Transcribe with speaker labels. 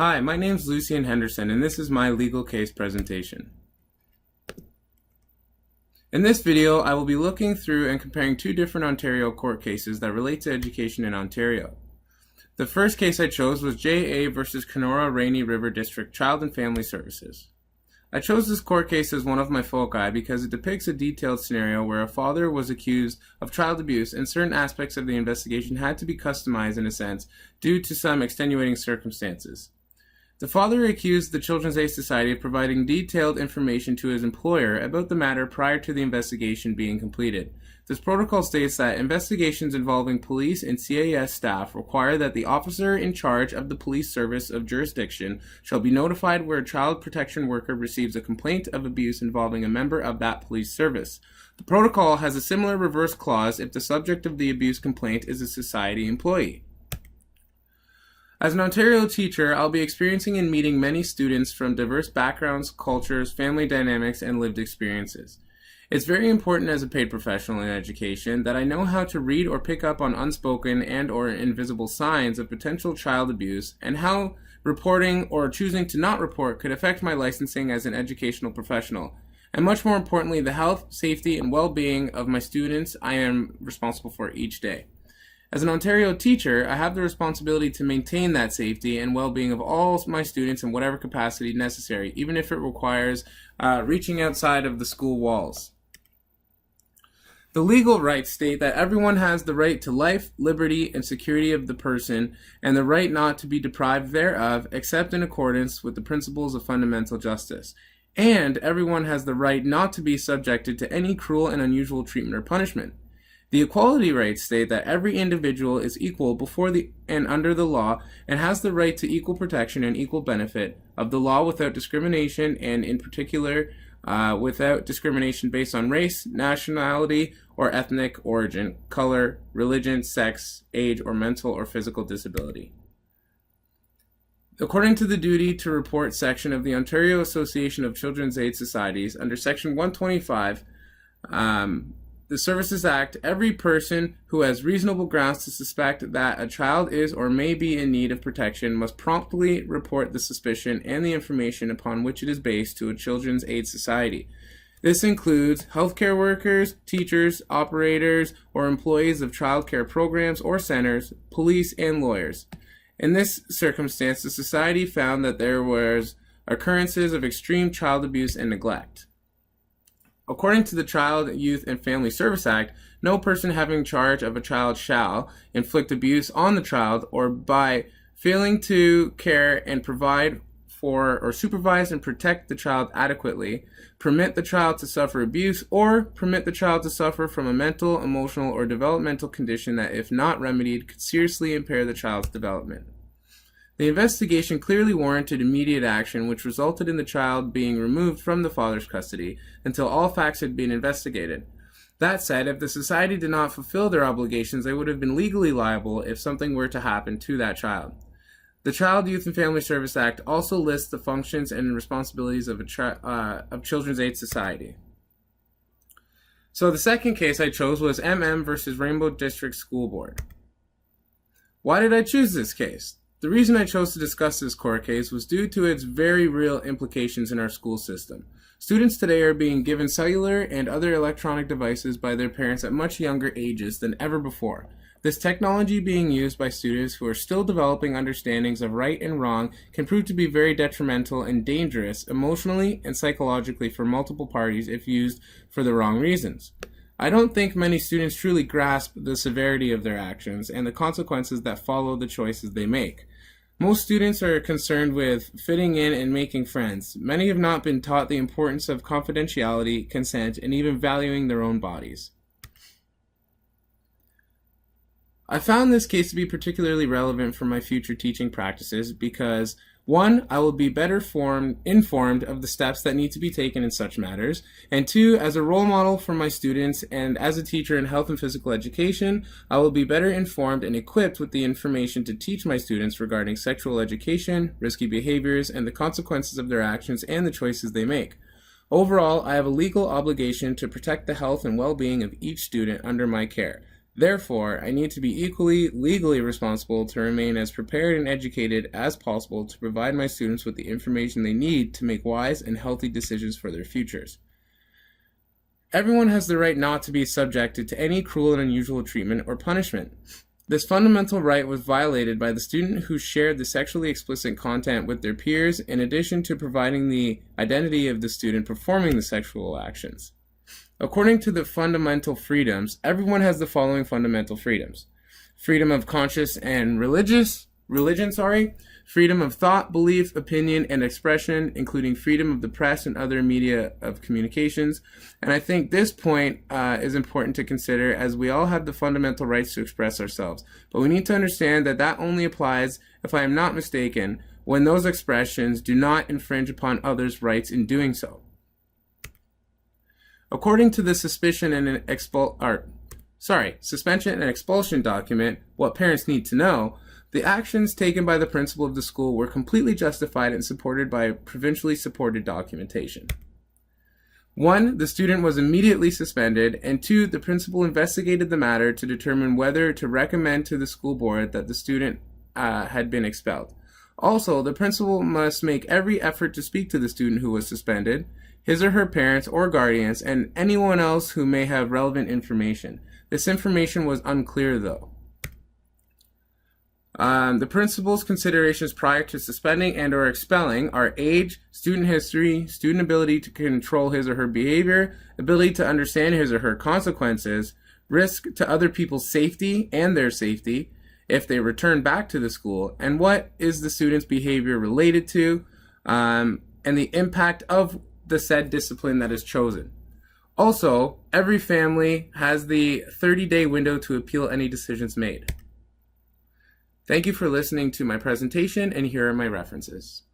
Speaker 1: Hi, my name is Lucian Henderson, and this is my legal case presentation. In this video, I will be looking through and comparing two different Ontario court cases that relate to education in Ontario. The first case I chose was J.A. versus Kenora Rainy River District Child and Family Services. I chose this court case as one of my foci because it depicts a detailed scenario where a father was accused of child abuse and certain aspects of the investigation had to be customized in a sense due to some extenuating circumstances. The father accused the Children's Aid Society of providing detailed information to his employer about the matter prior to the investigation being completed. This protocol states that investigations involving police and CAS staff require that the officer in charge of the police service of jurisdiction shall be notified where a child protection worker receives a complaint of abuse involving a member of that police service. The protocol has a similar reverse clause if the subject of the abuse complaint is a society employee. As an Ontario teacher, I'll be experiencing and meeting many students from diverse backgrounds, cultures, family dynamics, and lived experiences. It's very important as a paid professional in education that I know how to read or pick up on unspoken and/or invisible signs of potential child abuse and how reporting or choosing to not report could affect my licensing as an educational professional. And much more importantly, the health, safety, and well-being of my students I am responsible for each day. As an Ontario teacher, I have the responsibility to maintain that safety and well-being of all my students in whatever capacity necessary, even if it requires reaching outside of the school walls. The legal rights state that everyone has the right to life, liberty, and security of the person, and the right not to be deprived thereof, except in accordance with the principles of fundamental justice. And everyone has the right not to be subjected to any cruel and unusual treatment or punishment. The equality rights state that every individual is equal before and under the law and has the right to equal protection and equal benefit of the law without discrimination, and in particular without discrimination based on race, nationality, or ethnic origin, color, religion, sex, age, or mental or physical disability. According to the duty to report section of the Ontario Association of Children's Aid Societies, under Section 125, the Services Act, every person who has reasonable grounds to suspect that a child is or may be in need of protection must promptly report the suspicion and the information upon which it is based to a Children's Aid Society. This includes healthcare workers, teachers, operators, or employees of child care programs or centers, police, and lawyers. In this circumstance, the Society found that there was occurrences of extreme child abuse and neglect. According to the Child, Youth, and Family Service Act, no person having charge of a child shall inflict abuse on the child or by failing to care and provide for or supervise and protect the child adequately, permit the child to suffer abuse, or permit the child to suffer from a mental, emotional, or developmental condition that, if not remedied, could seriously impair the child's development. The investigation clearly warranted immediate action, which resulted in the child being removed from the father's custody until all facts had been investigated. That said, if the society did not fulfill their obligations, they would have been legally liable if something were to happen to that child. The Child, Youth, and Family Service Act also lists the functions and responsibilities of Children's Aid Society. So the second case I chose was MM versus Rainbow District School Board. Why did I choose this case? The reason I chose to discuss this court case was due to its very real implications in our school system. Students today are being given cellular and other electronic devices by their parents at much younger ages than ever before. This technology being used by students who are still developing understandings of right and wrong can prove to be very detrimental and dangerous emotionally and psychologically for multiple parties if used for the wrong reasons. I don't think many students truly grasp the severity of their actions and the consequences that follow the choices they make. Most students are concerned with fitting in and making friends. Many have not been taught the importance of confidentiality, consent, and even valuing their own bodies. I found this case to be particularly relevant for my future teaching practices because 1, I will be better informed of the steps that need to be taken in such matters, and 2, as a role model for my students and as a teacher in health and physical education, I will be better informed and equipped with the information to teach my students regarding sexual education, risky behaviors, and the consequences of their actions and the choices they make. Overall, I have a legal obligation to protect the health and well-being of each student under my care. Therefore, I need to be equally legally responsible to remain as prepared and educated as possible to provide my students with the information they need to make wise and healthy decisions for their futures. Everyone has the right not to be subjected to any cruel and unusual treatment or punishment. This fundamental right was violated by the student who shared the sexually explicit content with their peers, in addition to providing the identity of the student performing the sexual actions. According to the fundamental freedoms, everyone has the following fundamental freedoms: freedom of conscience and religion, freedom of thought, belief, opinion, and expression, including freedom of the press and other media of communications. And I think this point is important to consider, as we all have the fundamental rights to express ourselves. But we need to understand that that only applies, if I am not mistaken, when those expressions do not infringe upon others' rights in doing so. According to the suspension and expulsion document, What Parents Need to Know, the actions taken by the principal of the school were completely justified and supported by provincially supported documentation. 1. The student was immediately suspended, and 2. The principal investigated the matter to determine whether to recommend to the school board that the student had been expelled. Also, the principal must make every effort to speak to the student who was suspended, his or her parents or guardians, and anyone else who may have relevant information. This information was unclear, though. The principal's considerations prior to suspending and or expelling are age, student history, student ability to control his or her behavior, ability to understand his or her consequences, risk to other people's safety and their safety if they return back to the school, and what is the student's behavior related to, and the impact of the said discipline that is chosen. Also, every family has the 30-day window to appeal any decisions made. Thank you for listening to my presentation, and here are my references.